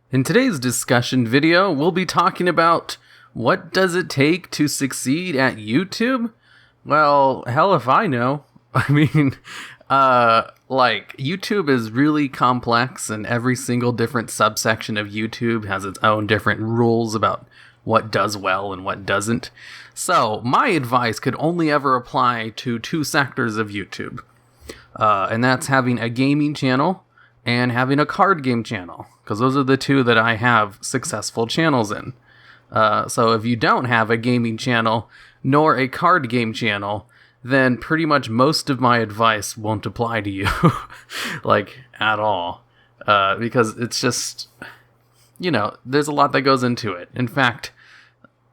In today's discussion video, we'll be talking about what does it take to succeed at YouTube? Well, hell if I know. I mean, YouTube is really complex and every single different subsection of YouTube has its own different rules about what does well and what doesn't. So, my advice could only ever apply to two sectors of YouTube. And that's having a gaming channel and having a card game channel, because those are the two that I have successful channels in. So if you don't have a gaming channel nor a card game channel, then pretty much most of my advice won't apply to you, at all. Because it's just, there's a lot that goes into it. In fact,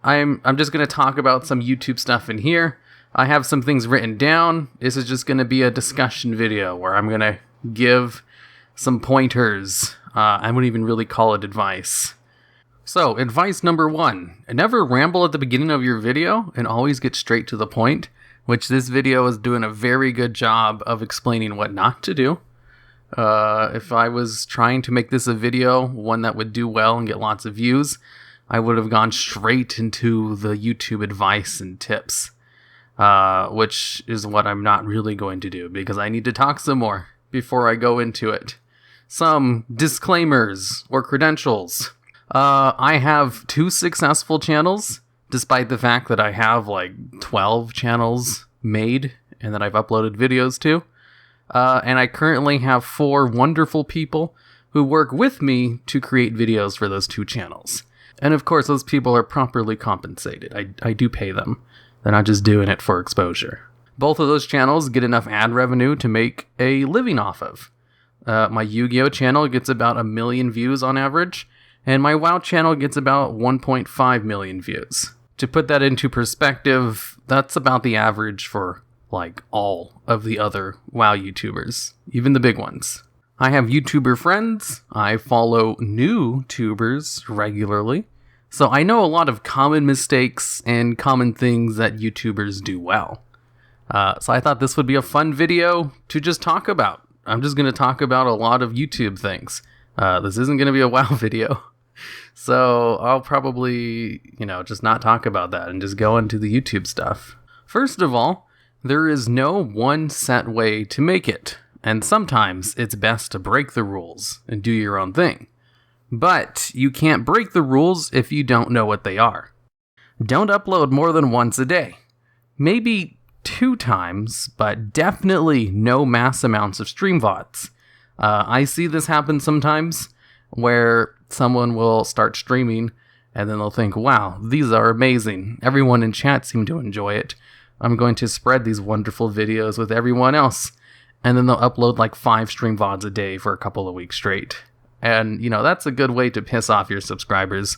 I'm just going to talk about some YouTube stuff in here. I have some things written down. This is just going to be a discussion video where I'm going to give some pointers. I wouldn't even really call it advice. So, advice number 1. Never ramble at the beginning of your video and always get straight to the point, which this video is doing a very good job of explaining what not to do. If I was trying to make this a video, one that would do well and get lots of views, I would have gone straight into the YouTube advice and tips, which is what I'm not really going to do because I need to talk some more before I go into it. Some disclaimers or credentials. I have 2 successful channels, despite the fact that I have 12 channels made and that I've uploaded videos to. And I currently have 4 wonderful people who work with me to create videos for those 2 channels. And of course, those people are properly compensated. I do pay them. They're not just doing it for exposure. Both of those channels get enough ad revenue to make a living off of. My Yu-Gi-Oh channel gets about 1 million views on average, and my WoW channel gets about 1.5 million views. To put that into perspective, that's about the average for, all of the other WoW YouTubers, even the big ones. I have YouTuber friends. I follow new tubers regularly, so I know a lot of common mistakes and common things that YouTubers do well. So I thought this would be a fun video to just talk about. I'm just going to talk about a lot of YouTube things. This isn't going to be a WoW video. So I'll probably, just not talk about that and just go into the YouTube stuff. First of all, there is no one set way to make it. And sometimes it's best to break the rules and do your own thing. But you can't break the rules if you don't know what they are. Don't upload more than once a day. Maybe 2 times, but definitely no mass amounts of stream VODs. I see this happen sometimes where someone will start streaming and then they'll think, wow, these are amazing. Everyone in chat seemed to enjoy it. I'm going to spread these wonderful videos with everyone else. And then they'll upload 5 stream VODs a day for a couple of weeks straight. And, that's a good way to piss off your subscribers.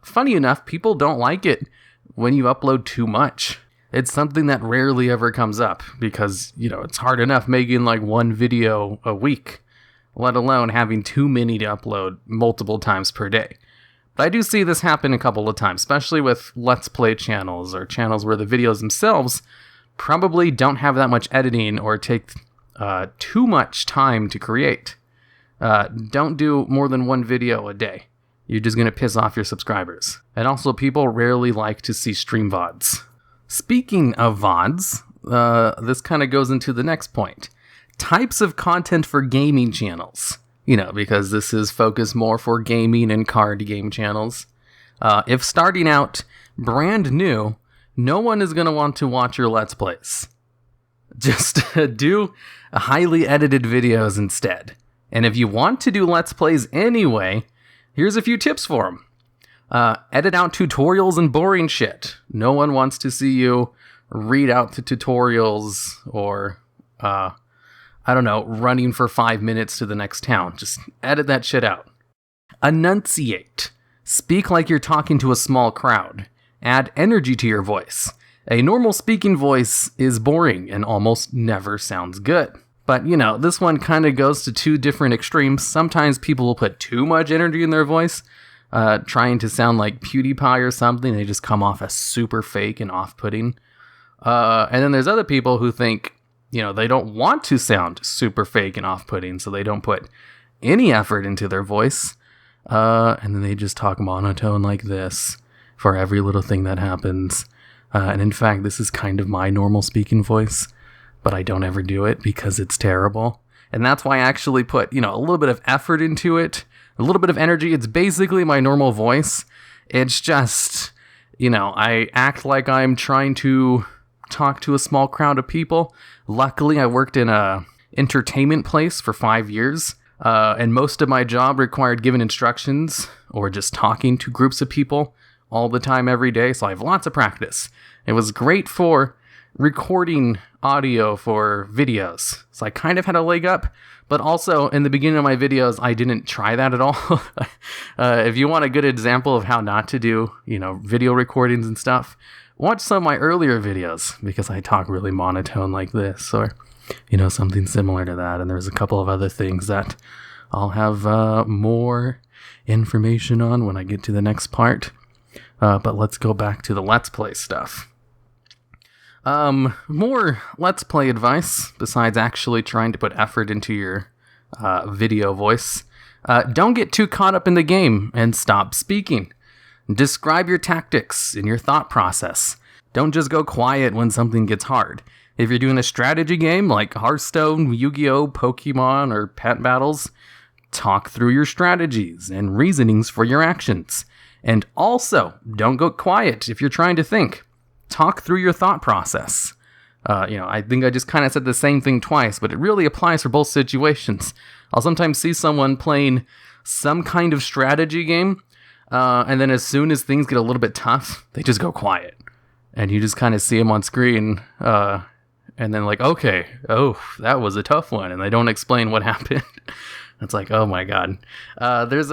Funny enough, people don't like it when you upload too much. It's something that rarely ever comes up because, it's hard enough making 1 video a week, let alone having too many to upload multiple times per day. But I do see this happen a couple of times, especially with Let's Play channels or channels where the videos themselves probably don't have that much editing or take too much time to create. Don't do more than 1 video a day. You're just going to piss off your subscribers. And also, people rarely like to see stream VODs. Speaking of VODs, this kind of goes into the next point. Types of content for gaming channels. Because this is focused more for gaming and card game channels. If starting out brand new, no one is going to want to watch your Let's Plays. Just do highly edited videos instead. And if you want to do Let's Plays anyway, here's a few tips for them. Edit out tutorials and boring shit. No one wants to see you read out the tutorials or, running for 5 minutes to the next town. Just edit that shit out. Enunciate. Speak like you're talking to a small crowd. Add energy to your voice. A normal speaking voice is boring and almost never sounds good. But, this one kind of goes to 2 different extremes. Sometimes people will put too much energy in their voice, trying to sound like PewDiePie or something. They just come off as super fake and off-putting. And then there's other people who think, they don't want to sound super fake and off-putting, so they don't put any effort into their voice. And then they just talk monotone like this for every little thing that happens. And in fact, this is kind of my normal speaking voice, but I don't ever do it because it's terrible. And that's why I actually put, a little bit of effort into it, a little bit of energy. It's basically my normal voice. It's just, I act like I'm trying to talk to a small crowd of people. Luckily, I worked in a entertainment place for 5 years, and most of my job required giving instructions or just talking to groups of people all the time every day, so I have lots of practice. It was great for recording audio for videos, so I kind of had a leg up, but also in the beginning of my videos, I didn't try that at all. If you want a good example of how not to do, video recordings and stuff, watch some of my earlier videos, because I talk really monotone like this, or, something similar to that, and there's a couple of other things that I'll have more information on when I get to the next part. But let's go back to the Let's Play stuff. More Let's Play advice, besides actually trying to put effort into your video voice. Don't get too caught up in the game and stop speaking. Describe your tactics and your thought process. Don't just go quiet when something gets hard. If you're doing a strategy game like Hearthstone, Yu-Gi-Oh!, Pokemon, or Pet Battles, talk through your strategies and reasonings for your actions. And also, don't go quiet if you're trying to think. Talk through your thought process. I think I just kind of said the same thing twice, but it really applies for both situations. I'll sometimes see someone playing some kind of strategy game, and then as soon as things get a little bit tough, they just go quiet. And you just kind of see them on screen, and then okay, that was a tough one, and they don't explain what happened. It's like, oh my god. There's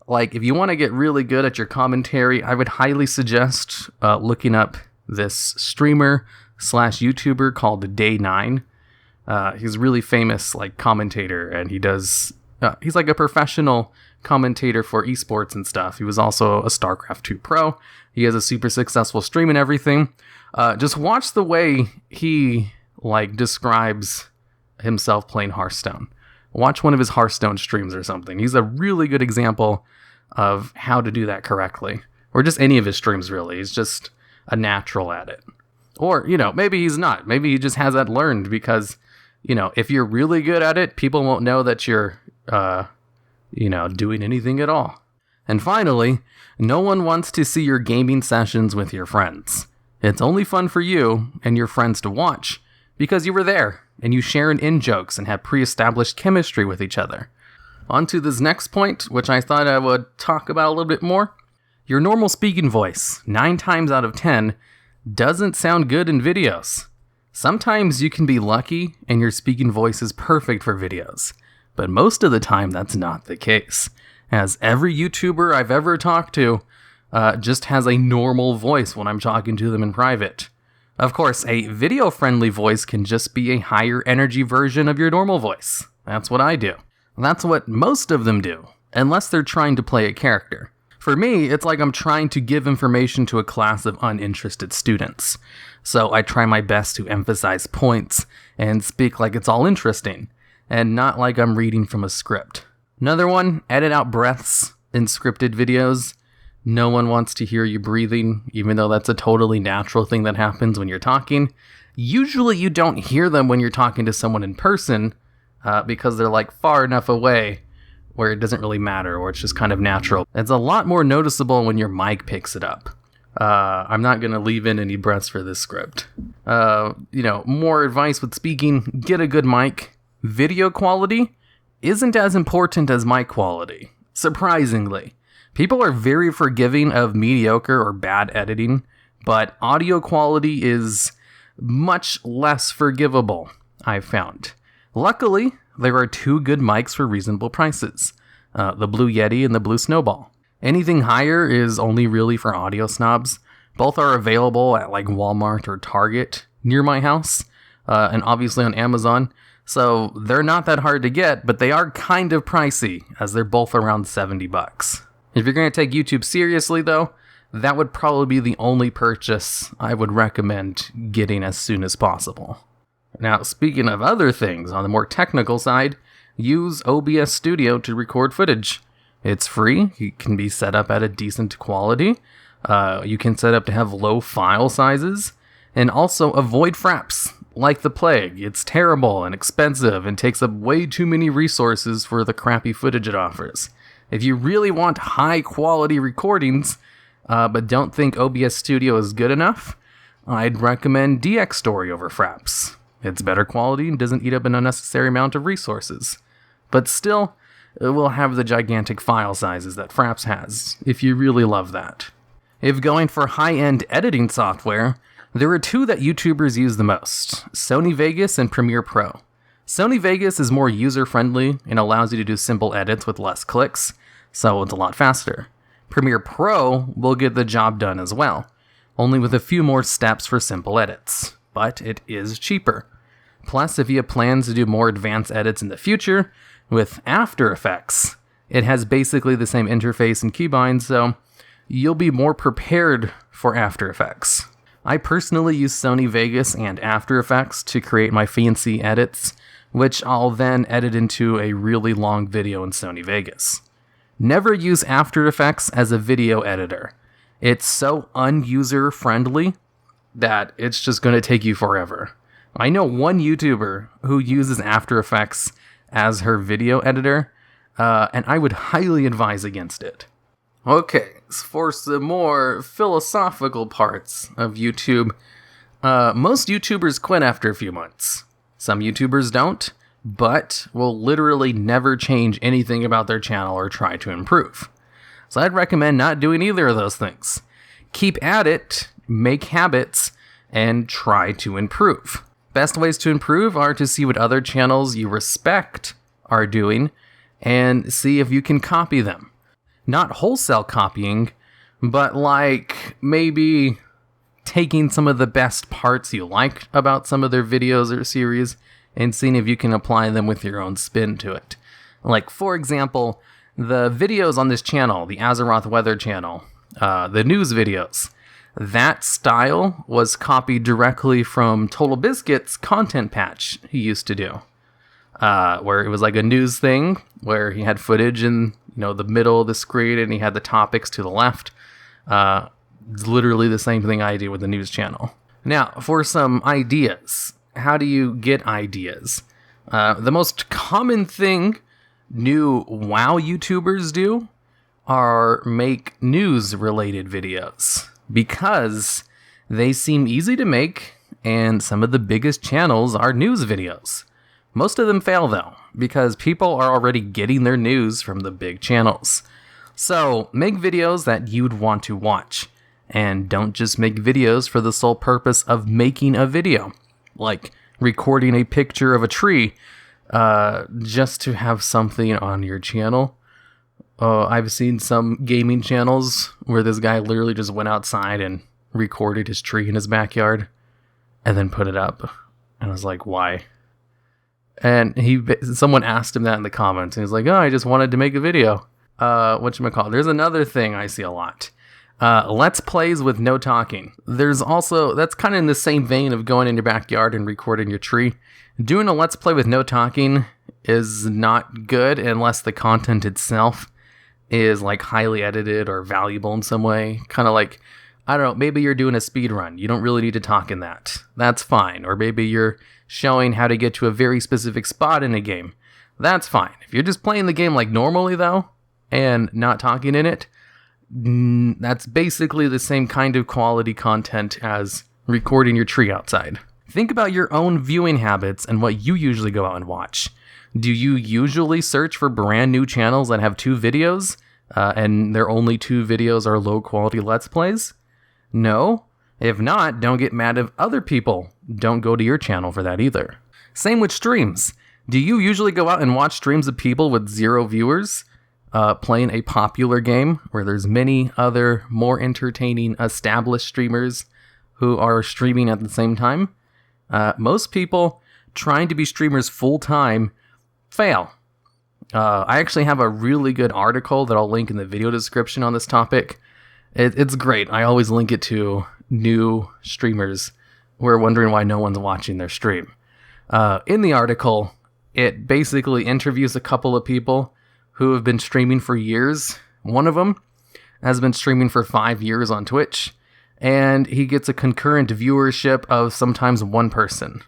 if you want to get really good at your commentary, I would highly suggest looking up this streamer / YouTuber called Day9. He's a really famous commentator, and he's like a professional commentator for esports and stuff. He was also a StarCraft 2 pro. He has a super successful stream and everything. Just watch the way he describes himself playing Hearthstone. Watch one of his Hearthstone streams or something. He's a really good example of how to do that correctly. Or just any of his streams, really. He's just a natural at it. Or, maybe he's not. Maybe he just has that learned because, if you're really good at it, people won't know that you're, doing anything at all. And finally, no one wants to see your gaming sessions with your friends. It's only fun for you and your friends to watch because you were there and you share in-jokes and have pre-established chemistry with each other. On to this next point, which I thought I would talk about a little bit more. Your normal speaking voice, 9 times out of 10, doesn't sound good in videos. Sometimes you can be lucky and your speaking voice is perfect for videos, but most of the time that's not the case, as every YouTuber I've ever talked to just has a normal voice when I'm talking to them in private. Of course, a video-friendly voice can just be a higher energy version of your normal voice. That's what I do. That's what most of them do, unless they're trying to play a character. For me, it's like I'm trying to give information to a class of uninterested students. So I try my best to emphasize points and speak like it's all interesting, and not like I'm reading from a script. Another one, edit out breaths in scripted videos. No one wants to hear you breathing, even though that's a totally natural thing that happens when you're talking. Usually you don't hear them when you're talking to someone in person, because they're far enough away where it doesn't really matter, or it's just kind of natural. It's a lot more noticeable when your mic picks it up. I'm not going to leave in any breaths for this script. More advice with speaking, get a good mic. Video quality isn't as important as mic quality, surprisingly. People are very forgiving of mediocre or bad editing, but audio quality is much less forgivable, I've found. Luckily, there are 2 good mics for reasonable prices, the Blue Yeti and the Blue Snowball. Anything higher is only really for audio snobs. Both are available at Walmart or Target near my house, and obviously on Amazon. So they're not that hard to get, but they are kind of pricey, as they're both around $70. If you're going to take YouTube seriously, though, that would probably be the only purchase I would recommend getting as soon as possible. Now, speaking of other things, on the more technical side, use OBS Studio to record footage. It's free. It can be set up at a decent quality. You can set up to have low file sizes, and also avoid fraps like the plague. It's terrible and expensive and takes up way too many resources for the crappy footage it offers. If you really want high quality recordings, but don't think OBS Studio is good enough, I'd recommend DX Story over fraps. It's better quality and doesn't eat up an unnecessary amount of resources. But still, it will have the gigantic file sizes that fraps has, if you really love that. If going for high-end editing software, there are two that YouTubers use the most, Sony Vegas and Premiere Pro. Sony Vegas is more user-friendly and allows you to do simple edits with less clicks, so it's a lot faster. Premiere Pro will get the job done as well, only with a few more steps for simple edits, but it is cheaper. Plus, if you have plans to do more advanced edits in the future, with After Effects, it has basically the same interface and keybind, so you'll be more prepared for After Effects. I personally use Sony Vegas and After Effects to create my fancy edits, which I'll then edit into a really long video in Sony Vegas. Never use After Effects as a video editor. It's so un-user-friendly that it's just going to take you forever. I know one YouTuber who uses After Effects as her video editor, and I would highly advise against it. Okay, for some more philosophical parts of YouTube, most YouTubers quit after a few months. Some YouTubers don't, but will literally never change anything about their channel or try to improve. So I'd recommend not doing either of those things. Keep at it, make habits, and try to improve. Best ways to improve are to see what other channels you respect are doing and see if you can copy them. Not wholesale copying, but like maybe taking some of the best parts you like about some of their videos or series and seeing if you can apply them with your own spin to it. Like, for example, the videos on this channel, the Azeroth Weather channel, the news videos, that style was copied directly from Total Biscuit's content patch he used to do, where it was like a news thing where he had footage in the middle of the screen and he had the topics to the left. It's literally the same thing I do with the news channel. Now, for some ideas, how do you get ideas? The most common thing new WoW YouTubers do are make news-related videos, because they seem easy to make, and some of the biggest channels are news videos. Most of them fail, though, because people are already getting their news from the big channels. So, make videos that you'd want to watch, and don't just make videos for the sole purpose of making a video, like recording a picture of a tree, just to have something on your channel. I've seen some gaming channels where this guy literally just went outside and recorded his tree in his backyard and then put it up. And I was like, why? And someone asked him that in the comments, and he's like, oh, I just wanted to make a video. Whatchamacallit. There's another thing I see a lot. Let's plays with no talking. There's also, that's kind of in the same vein of going in your backyard and recording your tree. Doing a let's play with no talking is not good unless the content itself is like highly edited or valuable in some way. Kind of like, I don't know, maybe you're doing a speed run. You don't really need to talk in that. That's fine. Or maybe you're showing how to get to a very specific spot in a game. That's fine. If you're just playing the game like normally, though, and not talking in it, that's basically the same kind of quality content as recording your tree outside. Think about your own viewing habits and what you usually go out and watch. Do you usually search for brand new channels that have 2 videos, and their only 2 videos are low quality Let's Plays? No? If not, don't get mad if other people don't go to your channel for that either. Same with streams. Do you usually go out and watch streams of people with 0 viewers playing a popular game where there's many other more entertaining established streamers who are streaming at the same time? Most people trying to be streamers full time fail. I actually have a really good article that I'll link in the video description on this topic. It's great. I always link it to new streamers who are wondering why no one's watching their stream. In the article, it basically interviews a couple of people who have been streaming for years. One of them has been streaming for 5 years on Twitch, and he gets a concurrent viewership of sometimes one person,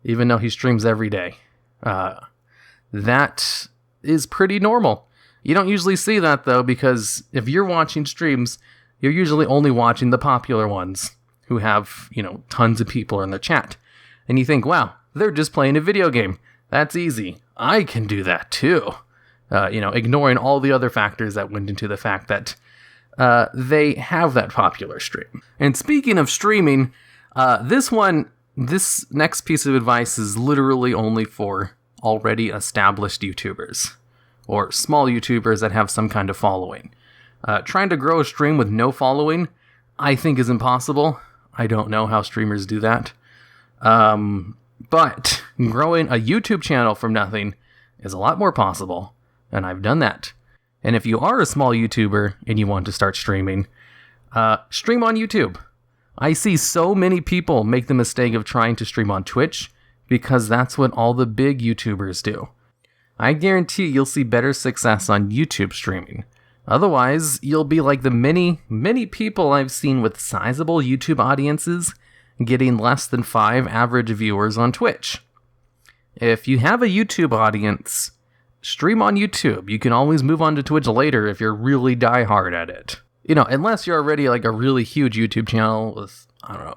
even though he streams every day. That is pretty normal. You don't usually see that, though, because if you're watching streams, you're usually only watching the popular ones who have, tons of people in the chat. And you think, wow, they're just playing a video game. That's easy. I can do that too. Ignoring all the other factors that went into the fact that they have that popular stream. And speaking of streaming, this next piece of advice is literally only for already established YouTubers or small YouTubers that have some kind of following. Trying to grow a stream with no following, I think is impossible. I don't know how streamers do that. But growing a YouTube channel from nothing is a lot more possible, and I've done that. And if you are a small YouTuber and you want to start streaming, stream on YouTube. I see so many people make the mistake of trying to stream on Twitch because that's what all the big YouTubers do. I guarantee you'll see better success on YouTube streaming. Otherwise, you'll be like the many, many people I've seen with sizable YouTube audiences getting less than 5 average viewers on Twitch. If you have a YouTube audience, stream on YouTube. You can always move on to Twitch later if you're really diehard at it. Unless you're already like a really huge YouTube channel with,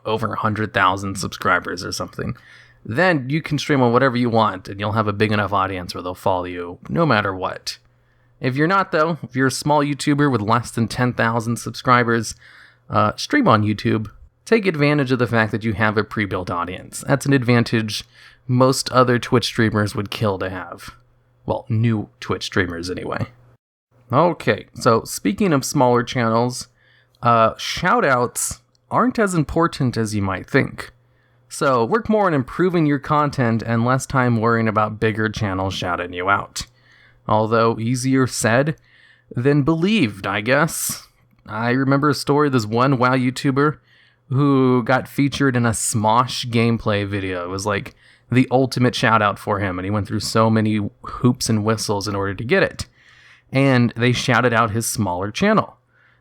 over 100,000 subscribers or something. Then you can stream on whatever you want and you'll have a big enough audience where they'll follow you no matter what. If you're not, though, if you're a small YouTuber with less than 10,000 subscribers, stream on YouTube. Take advantage of the fact that you have a pre-built audience. That's an advantage most other Twitch streamers would kill to have. Well, new Twitch streamers anyway. Okay, so speaking of smaller channels, shoutouts aren't as important as you might think. So work more on improving your content and less time worrying about bigger channels shouting you out. Although easier said than believed, I guess. I remember a story of this one WoW YouTuber who got featured in a Smosh gameplay video. It was like the ultimate shout out for him, and he went through so many hoops and whistles in order to get it. And they shouted out his smaller channel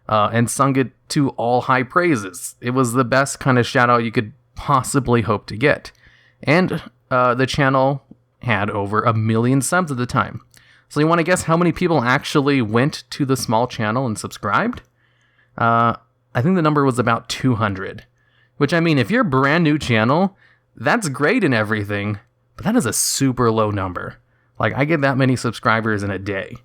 and sung it to all high praises. It was the best kind of shout out you could possibly hope to get. And the channel had over 1 million subs at the time. So you want to guess how many people actually went to the small channel and subscribed? I think the number was about 200. Which, I mean, if you're a brand new channel, that's great and everything, but that is a super low number. Like, I get that many subscribers in a day.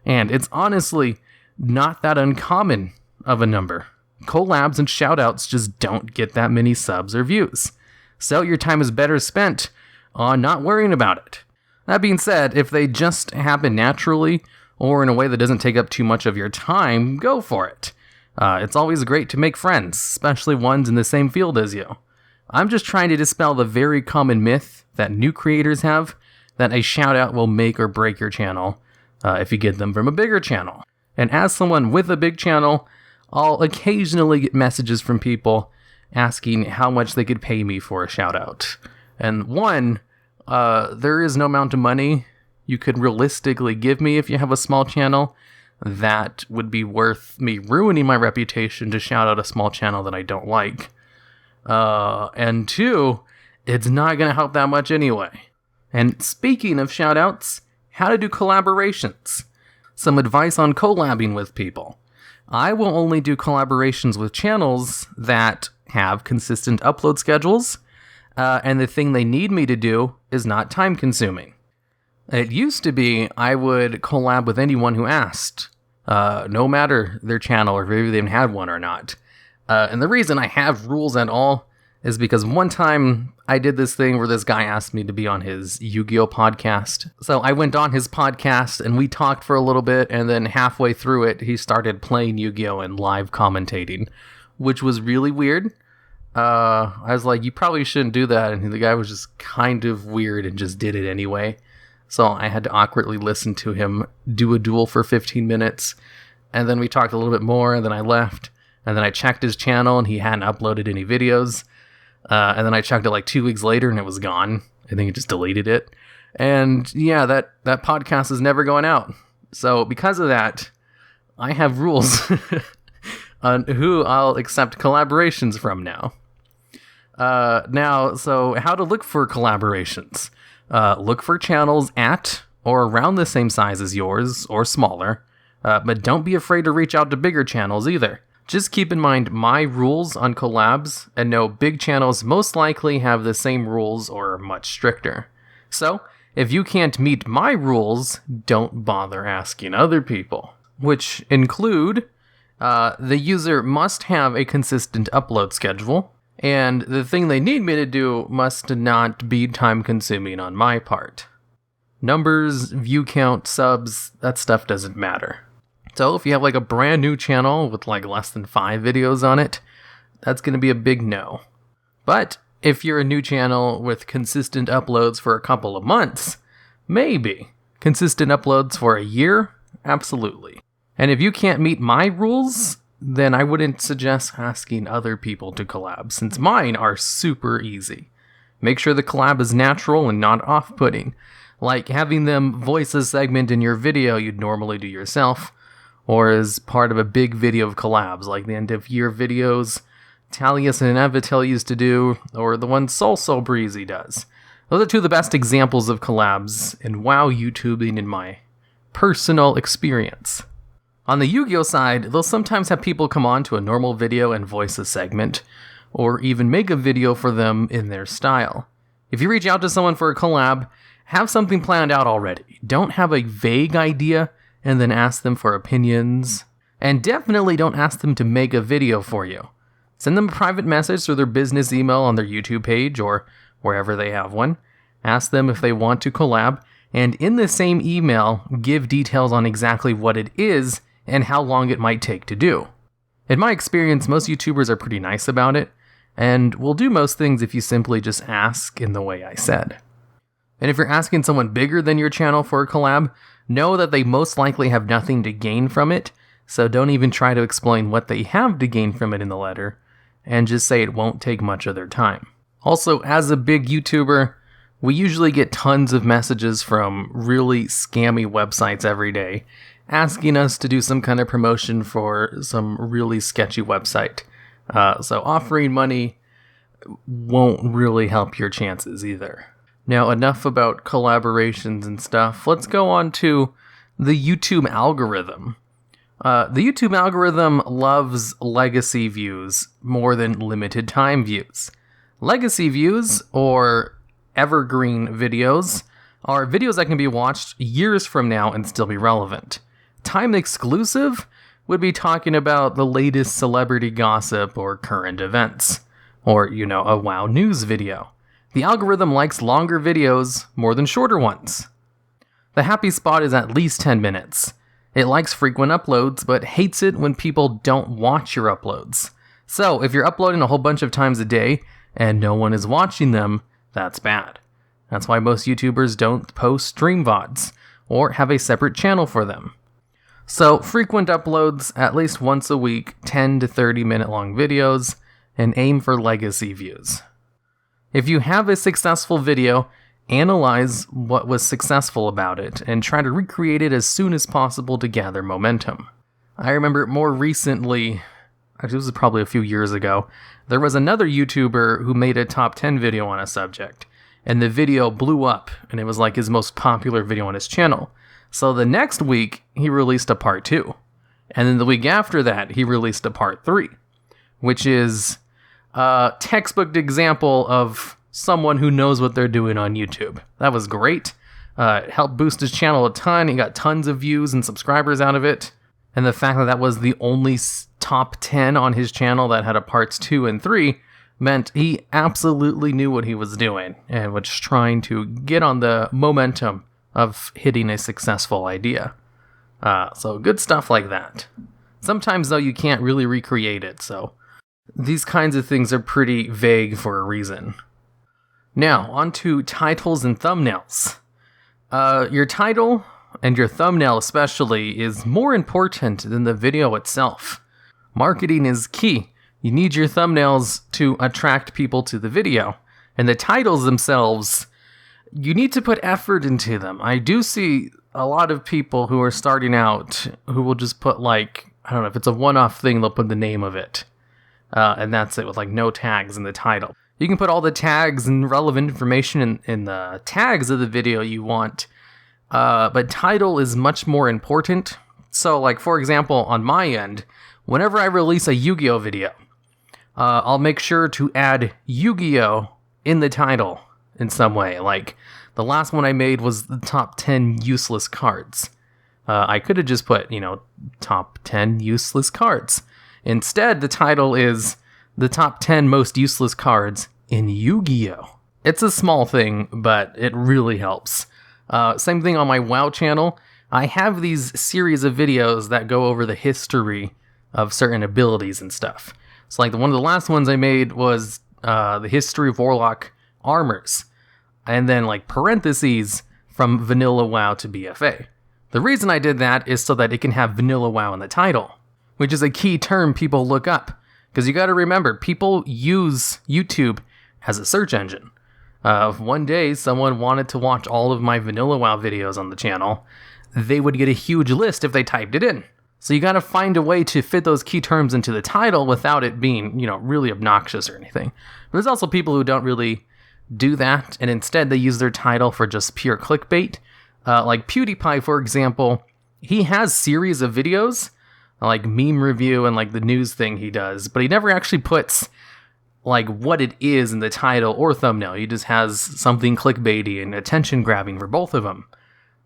And it's honestly not that uncommon of a number. Collabs and shoutouts just don't get that many subs or views. So your time is better spent on not worrying about it. That being said, if they just happen naturally, or in a way that doesn't take up too much of your time, go for it. It's always great to make friends, especially ones in the same field as you. I'm just trying to dispel the very common myth that new creators have, that a shoutout will make or break your channel if you get them from a bigger channel. And as someone with a big channel, I'll occasionally get messages from people asking how much they could pay me for a shoutout. And there is no amount of money you could realistically give me if you have a small channel that would be worth me ruining my reputation to shout out a small channel that I don't like. And 2, it's not going to help that much anyway. And speaking of shoutouts, how to do collaborations. Some advice on collabing with people. I will only do collaborations with channels that have consistent upload schedules, and the thing they need me to do is not time consuming. It used to be I would collab with anyone who asked, no matter their channel or if they even had one or not. And the reason I have rules at all is because one time I did this thing where this guy asked me to be on his Yu-Gi-Oh podcast. So I went on his podcast and we talked for a little bit, and then halfway through it, he started playing Yu-Gi-Oh and live commentating, which was really weird. I was like, you probably shouldn't do that. And the guy was just kind of weird and just did it anyway. So I had to awkwardly listen to him do a duel for 15 minutes. And then we talked a little bit more, and then I left. And then I checked his channel, and he hadn't uploaded any videos. And then I checked it like 2 weeks later, and it was gone. I think he just deleted it. And yeah, that podcast is never going out. So because of that, I have rules on who I'll accept collaborations from now. So how to look for collaborations. Look for channels at or around the same size as yours, or smaller, but don't be afraid to reach out to bigger channels either. Just keep in mind my rules on collabs, and know big channels most likely have the same rules or are much stricter. So, if you can't meet my rules, don't bother asking other people. Which include, the user must have a consistent upload schedule, and the thing they need me to do must not be time-consuming on my part. Numbers, view count, subs, that stuff doesn't matter. So if you have like a brand new channel with like less than 5 videos on it, that's going to be a big no. But if you're a new channel with consistent uploads for a couple of months, maybe. Consistent uploads for a year? Absolutely. And if you can't meet my rules, then I wouldn't suggest asking other people to collab, since mine are super easy. Make sure the collab is natural and not off-putting, like having them voice a segment in your video you'd normally do yourself, or as part of a big video of collabs, like the end-of-year videos Talius and Evitel used to do, or the one So Breezy does. Those are two of the best examples of collabs in WoW YouTubing in my personal experience. On the Yu-Gi-Oh side, they'll sometimes have people come on to a normal video and voice a segment, or even make a video for them in their style. If you reach out to someone for a collab, have something planned out already. Don't have a vague idea and then ask them for opinions. And definitely don't ask them to make a video for you. Send them a private message through their business email on their YouTube page or wherever they have one. Ask them if they want to collab, and in the same email, give details on exactly what it is and how long it might take to do. In my experience, most YouTubers are pretty nice about it, and will do most things if you simply just ask in the way I said. And if you're asking someone bigger than your channel for a collab, know that they most likely have nothing to gain from it, so don't even try to explain what they have to gain from it in the letter, and just say it won't take much of their time. Also, as a big YouTuber, we usually get tons of messages from really scammy websites every day, asking us to do some kind of promotion for some really sketchy website. So offering money won't really help your chances either. Now, enough about collaborations and stuff. Let's go on to the YouTube algorithm. The YouTube algorithm loves legacy views more than limited time views. Legacy views, or evergreen videos, are videos that can be watched years from now and still be relevant. Time exclusive would be talking about the latest celebrity gossip or current events, or, a WoW news video. The algorithm likes longer videos more than shorter ones. The happy spot is at least 10 minutes. It likes frequent uploads, but hates it when people don't watch your uploads. So, if you're uploading a whole bunch of times a day, and no one is watching them, that's bad. That's why most YouTubers don't post stream VODs, or have a separate channel for them. So, frequent uploads, at least once a week, 10 to 30 minute long videos, and aim for legacy views. If you have a successful video, analyze what was successful about it, and try to recreate it as soon as possible to gather momentum. I remember more recently, actually this was probably a few years ago, there was another YouTuber who made a top 10 video on a subject, and the video blew up, and it was like his most popular video on his channel. So the next week, he released a part 2. And then the week after that, he released a part 3, which is a textbook example of someone who knows what they're doing on YouTube. That was great. It helped boost his channel a ton. He got tons of views and subscribers out of it. And the fact that that was the only top 10 on his channel that had a parts 2 and 3 meant he absolutely knew what he was doing and was trying to get on the momentum of hitting a successful idea. So good stuff like that. Sometimes, though, you can't really recreate it, so these kinds of things are pretty vague for a reason. Now, on to titles and thumbnails. Your title, and your thumbnail especially, is more important than the video itself. Marketing is key. You need your thumbnails to attract people to the video, and the titles themselves, you need to put effort into them. I do see a lot of people who are starting out who will just put like, I don't know, if it's a one-off thing, they'll put the name of it. And that's it, with like no tags in the title. You can put all the tags and relevant information in the tags of the video you want, but title is much more important. So like, for example, on my end, whenever I release a Yu-Gi-Oh video, I'll make sure to add Yu-Gi-Oh in the title in some way. Like, the last one I made was the top 10 useless cards. I could have just put, top 10 useless cards. Instead, the title is the top 10 most useless cards in Yu-Gi-Oh! It's a small thing, but it really helps. Same thing on my WoW channel. I have these series of videos that go over the history of certain abilities and stuff. So like one of the last ones I made was the history of Warlock armors. And then like parentheses from Vanilla WoW to BFA. The reason I did that is so that it can have Vanilla WoW in the title, which is a key term people look up. Because you gotta remember, people use YouTube as a search engine. If one day someone wanted to watch all of my Vanilla WoW videos on the channel, they would get a huge list if they typed it in. So you gotta find a way to fit those key terms into the title without it being, really obnoxious or anything. But there's also people who don't really do that, and instead they use their title for just pure clickbait. Like PewDiePie, for example, he has series of videos, like meme review and like the news thing he does, but he never actually puts like what it is in the title or thumbnail. He just has something clickbaity and attention grabbing for both of them.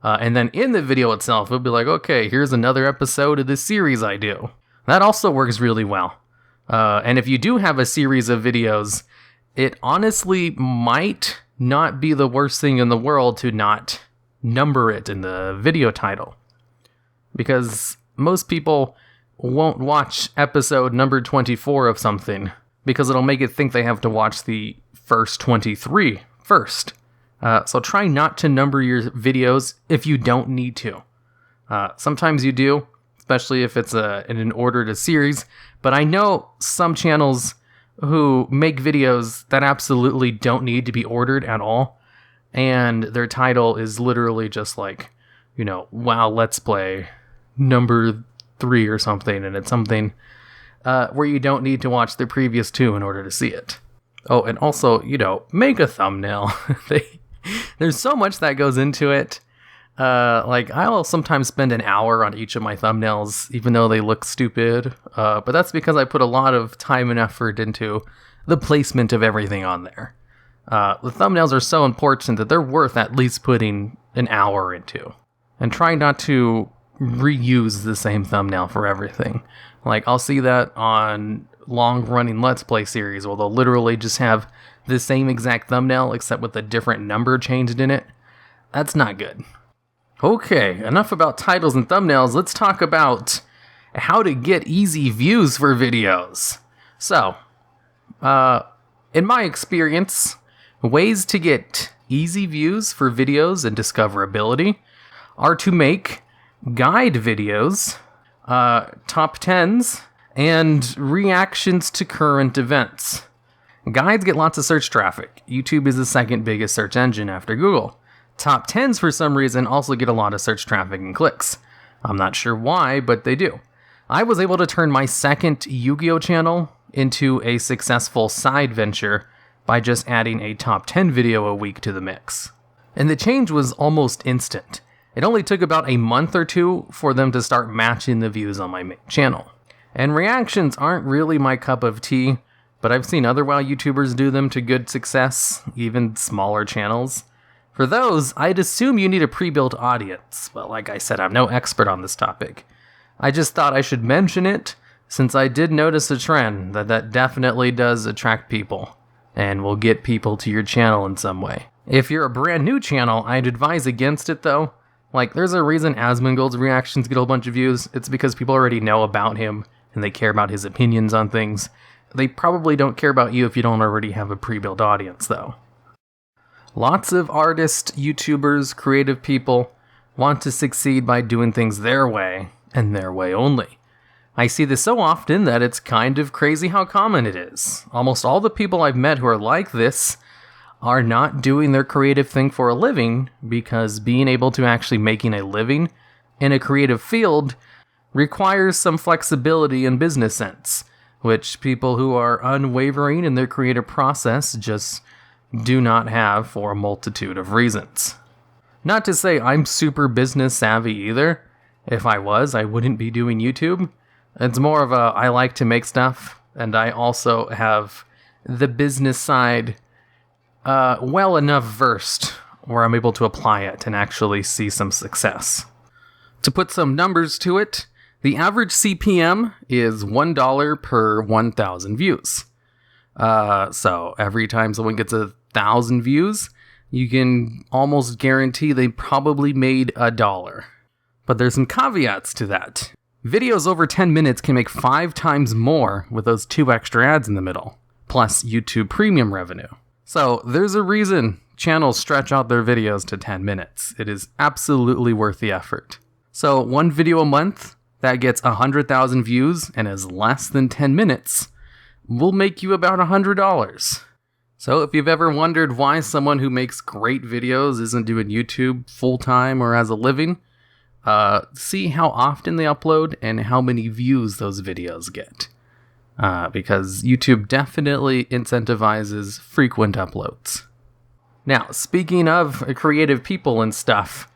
And then in the video itself, it'll be like, okay, here's another episode of this series I do. That also works really well. And if you do have a series of videos, it honestly might not be the worst thing in the world to not number it in the video title. Because most people won't watch episode number 24 of something, because it'll make it think they have to watch the first 23 first. So try not to number your videos if you don't need to. Sometimes you do, especially if it's in an ordered series, but I know some channels who make videos that absolutely don't need to be ordered at all, and their title is literally just like, WoW Let's Play number 3 or something, and it's something where you don't need to watch the previous 2 in order to see it. Oh, and also, make a thumbnail. There's so much that goes into it. Like, I'll sometimes spend an hour on each of my thumbnails, even though they look stupid. But that's because I put a lot of time and effort into the placement of everything on there. The thumbnails are so important that they're worth at least putting an hour into. And try not to reuse the same thumbnail for everything. Like, I'll see that on long-running Let's Play series, where they'll literally just have the same exact thumbnail, except with a different number changed in it. That's not good. Okay, enough about titles and thumbnails. Let's talk about how to get easy views for videos. So, in my experience, ways to get easy views for videos and discoverability are to make guide videos, top 10s, and reactions to current events. Guides get lots of search traffic. YouTube is the second biggest search engine after Google. Top 10s, for some reason, also get a lot of search traffic and clicks. I'm not sure why, but they do. I was able to turn my second Yu-Gi-Oh channel into a successful side venture by just adding a top 10 video a week to the mix. And the change was almost instant. It only took about a month or 2 for them to start matching the views on my main channel. And reactions aren't really my cup of tea, but I've seen other WoW YouTubers do them to good success, even smaller channels. For those, I'd assume you need a pre-built audience, but like I said, I'm no expert on this topic. I just thought I should mention it, since I did notice a trend that definitely does attract people, and will get people to your channel in some way. If you're a brand new channel, I'd advise against it though. Like, there's a reason Asmongold's reactions get a bunch of views. It's because people already know about him, and they care about his opinions on things. They probably don't care about you if you don't already have a pre-built audience, though. Lots of artists, YouTubers, creative people want to succeed by doing things their way, and their way only. I see this so often that it's kind of crazy how common it is. Almost all the people I've met who are like this are not doing their creative thing for a living, because being able to actually making a living in a creative field requires some flexibility and business sense, which people who are unwavering in their creative process just do not have for a multitude of reasons. Not to say I'm super business savvy either. If I was, I wouldn't be doing YouTube. It's more of a, I like to make stuff, and I also have the business side well enough versed where I'm able to apply it and actually see some success. To put some numbers to it, the average CPM is $1 per 1,000 views. So every time someone gets 1,000 views, you can almost guarantee they probably made $1. But there's some caveats to that. Videos over 10 minutes can make 5 times more with those 2 extra ads in the middle, plus YouTube Premium revenue. So there's a reason channels stretch out their videos to 10 minutes. It is absolutely worth the effort. So 1 video a month that gets 100,000 views and is less than 10 minutes will make you about $100. So if you've ever wondered why someone who makes great videos isn't doing YouTube full-time or as a living, see how often they upload and how many views those videos get. Because YouTube definitely incentivizes frequent uploads. Now, speaking of creative people and stuff,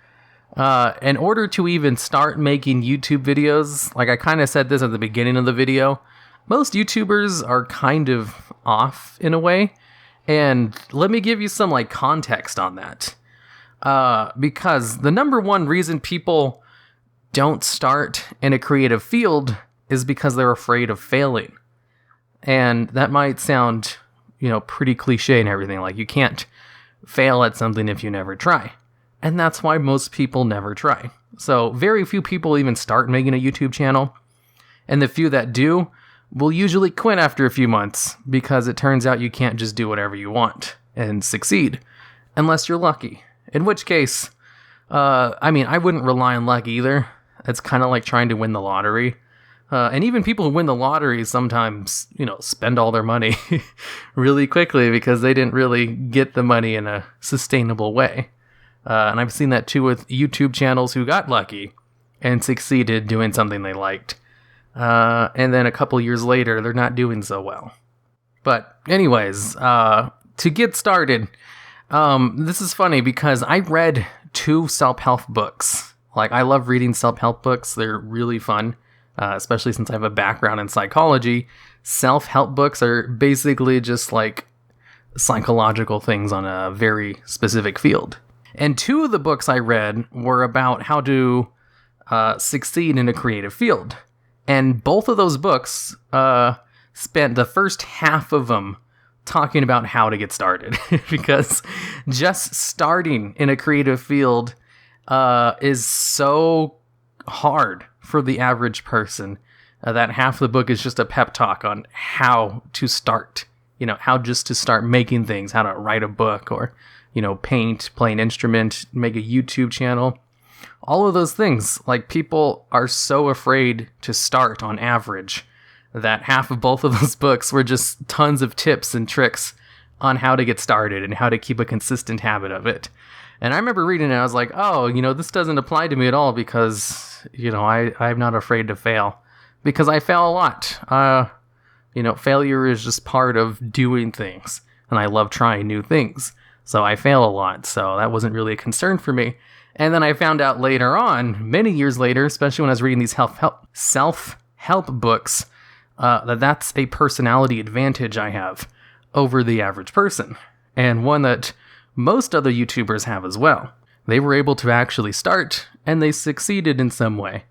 in order to even start making YouTube videos, like I kind of said this at the beginning of the video, most YouTubers are kind of off in a way. And let me give you some context on that. Because the number one reason people don't start in a creative field is because they're afraid of failing. And that might sound, pretty cliche and everything. Like, you can't fail at something if you never try. And that's why most people never try. So very few people even start making a YouTube channel. And the few that do will usually quit after a few months, because it turns out you can't just do whatever you want and succeed, unless you're lucky. In which case, I wouldn't rely on luck either. It's kind of like trying to win the lottery. And even people who win the lottery sometimes, spend all their money really quickly because they didn't really get the money in a sustainable way. And I've seen that too with YouTube channels who got lucky and succeeded doing something they liked. And then a couple years later, they're not doing so well. But anyways, to get started, this is funny because I read 2 self-help books. I love reading self-help books. They're really fun, especially since I have a background in psychology. Self-help books are basically just psychological things on a very specific field. And 2 of the books I read were about how to succeed in a creative field. And both of those books spent the first half of them talking about how to get started. Because just starting in a creative field is so hard for the average person that half the book is just a pep talk on how to start. How just to start making things, how to write a book or, paint, play an instrument, make a YouTube channel. All of those things, people are so afraid to start on average that half of both of those books were just tons of tips and tricks on how to get started and how to keep a consistent habit of it. And I remember reading it, I was like, oh, this doesn't apply to me at all because, I'm not afraid to fail. Because I fail a lot. Failure is just part of doing things. And I love trying new things. So I fail a lot. So that wasn't really a concern for me. And then I found out later on, many years later, especially when I was reading these self-help books, that's a personality advantage I have over the average person. And one that most other YouTubers have as well. They were able to actually start, and they succeeded in some way.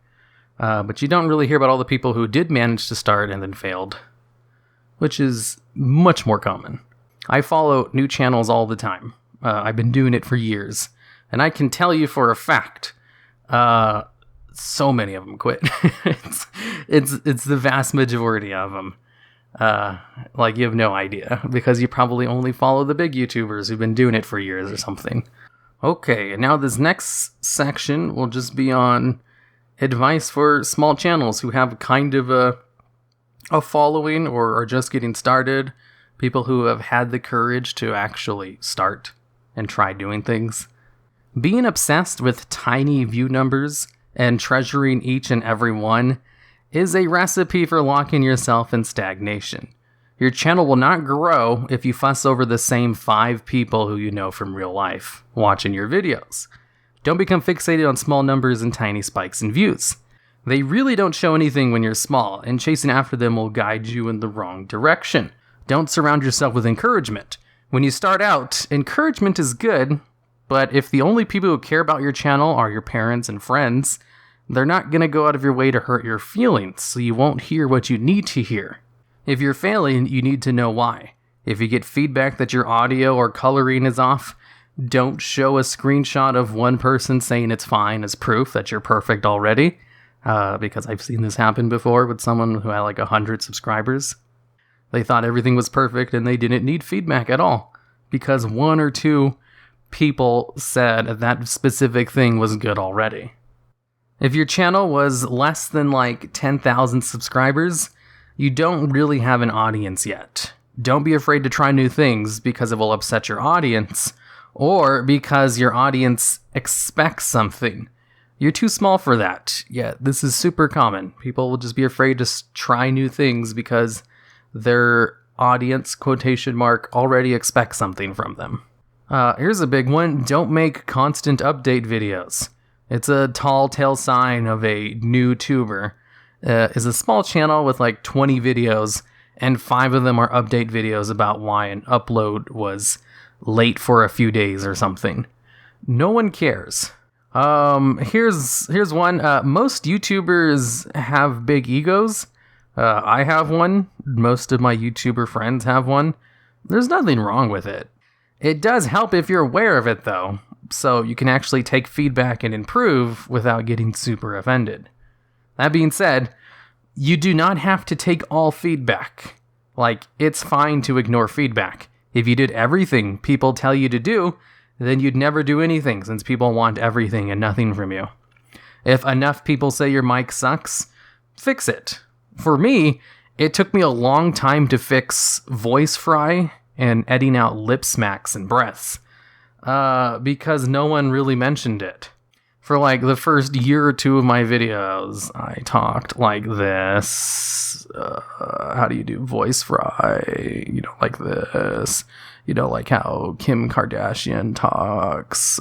But you don't really hear about all the people who did manage to start and then failed, which is much more common. I follow new channels all the time. I've been doing it for years. And I can tell you for a fact, so many of them quit. it's the vast majority of them. You have no idea, because you probably only follow the big YouTubers who've been doing it for years or something. Okay, and now this next section will just be on advice for small channels who have kind of a following or are just getting started, People who have had the courage to actually start and try doing things. Being obsessed with tiny view numbers and treasuring each and every one is a recipe for locking yourself in stagnation. Your channel will not grow if you fuss over the same 5 people who you know from real life watching your videos. Don't become fixated on small numbers and tiny spikes in views. They really don't show anything when you're small, and chasing after them will guide you in the wrong direction. Don't surround yourself with encouragement. When you start out, encouragement is good, but if the only people who care about your channel are your parents and friends, they're not going to go out of your way to hurt your feelings, so you won't hear what you need to hear. If you're failing, you need to know why. If you get feedback that your audio or coloring is off, don't show a screenshot of one person saying it's fine as proof that you're perfect already, because I've seen this happen before with someone who had like 100 subscribers. They thought everything was perfect and they didn't need feedback at all, because 1 or 2 people said that specific thing was good already. If your channel was less than like 10,000 subscribers, you don't really have an audience yet. Don't be afraid to try new things because it will upset your audience, or because your audience expects something. You're too small for that. Yeah, this is super common. People will just be afraid to try new things because their audience, quotation mark, already expects something from them. Here's a big one. Don't make constant update videos. It's a tall tale sign of a new tuber. Is a small channel with like 20 videos, and 5 of them are update videos about why an upload was late for a few days or something. No one cares. Here's one. Most YouTubers have big egos. I have one. Most of my YouTuber friends have one. There's nothing wrong with it. It does help if you're aware of it, though, so you can actually take feedback and improve without getting super offended. That being said, you do not have to take all feedback. Like, it's fine to ignore feedback. If you did everything people tell you to do, then you'd never do anything, since people want everything and nothing from you. If enough people say your mic sucks, fix it. For me, it took me a long time to fix voice fry and editing out lip smacks and breaths, because no one really mentioned it. For like the first year or 2 of my videos, I talked like this. How do you do voice fry? Like this. Like how Kim Kardashian talks.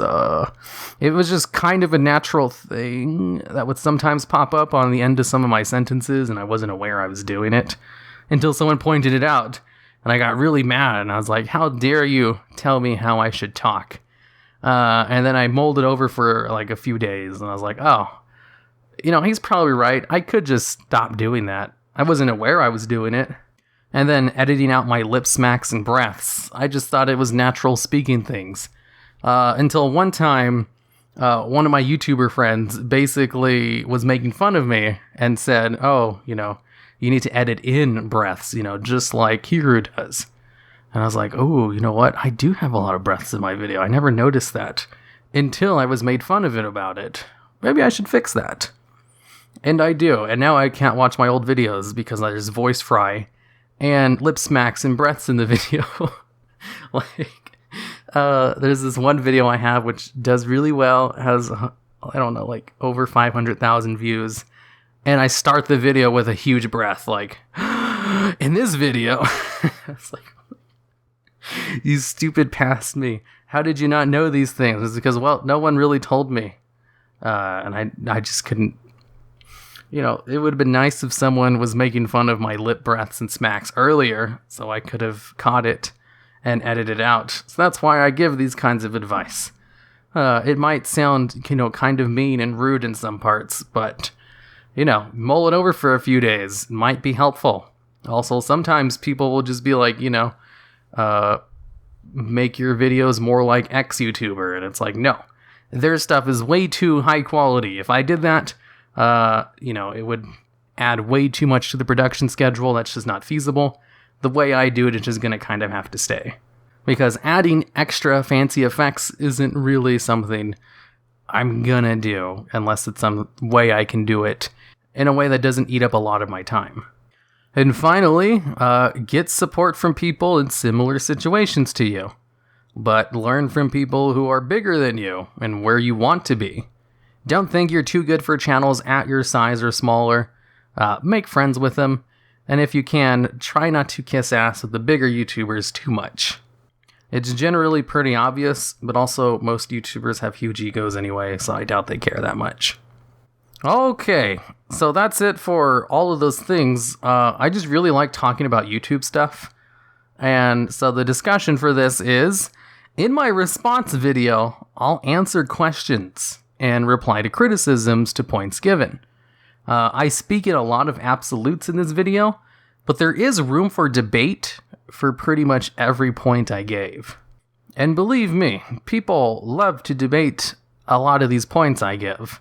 It was just kind of a natural thing that would sometimes pop up on the end of some of my sentences, and I wasn't aware I was doing it until someone pointed it out. And I got really mad, and I was like, how dare you tell me how I should talk? And then I mulled it over for like a few days, and I was like, oh, he's probably right. I could just stop doing that. I wasn't aware I was doing it. And then editing out my lip smacks and breaths, I just thought it was natural speaking things. Until one time, one of my YouTuber friends basically was making fun of me and said, oh, you need to edit in breaths, just like Hiru does. And I was like, oh, you know what? I do have a lot of breaths in my video. I never noticed that until I was made fun of it about it. Maybe I should fix that. And I do. And now I can't watch my old videos because there's voice fry and lip smacks and breaths in the video. There's this one video I have which does really well. It has, over 500,000 views. And I start the video with a huge breath, like, in this video. It's like, you stupid past me. How did you not know these things? It's because, no one really told me. And I just couldn't, it would have been nice if someone was making fun of my lip breaths and smacks earlier, so I could have caught it and edited it out. So that's why I give these kinds of advice. It might sound, kind of mean and rude in some parts, but, mull it over for a few days might be helpful. Also, sometimes people will just be like, make your videos more like X YouTuber, and it's like, no, their stuff is way too high quality. If I did that, it would add way too much to the production schedule. That's just not feasible. The way I do it is just going to kind of have to stay. Because adding extra fancy effects isn't really something I'm gonna do unless it's some way I can do it in a way that doesn't eat up a lot of my time. And finally, get support from people in similar situations to you. But learn from people who are bigger than you and where you want to be. Don't think you're too good for channels at your size or smaller. Make friends with them. And if you can, try not to kiss ass with the bigger YouTubers too much. It's generally pretty obvious, but also most YouTubers have huge egos anyway, so I doubt they care that much. Okay, so that's it for all of those things. I just really like talking about YouTube stuff. And so the discussion for this is, in my response video, I'll answer questions and reply to criticisms to points given. I speak in a lot of absolutes in this video, but there is room for debate for pretty much every point I gave. And believe me, people love to debate a lot of these points I give.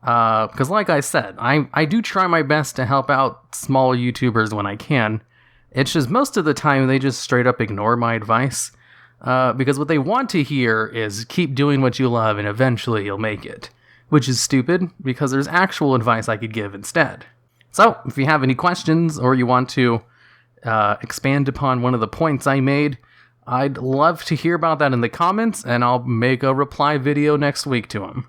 Because like I said, I do try my best to help out smaller YouTubers when I can. It's just most of the time they just straight up ignore my advice. Because what they want to hear is keep doing what you love and eventually you'll make it. Which is stupid, because there's actual advice I could give instead. So, if you have any questions or you want to expand upon one of the points I made, I'd love to hear about that in the comments, and I'll make a reply video next week to them.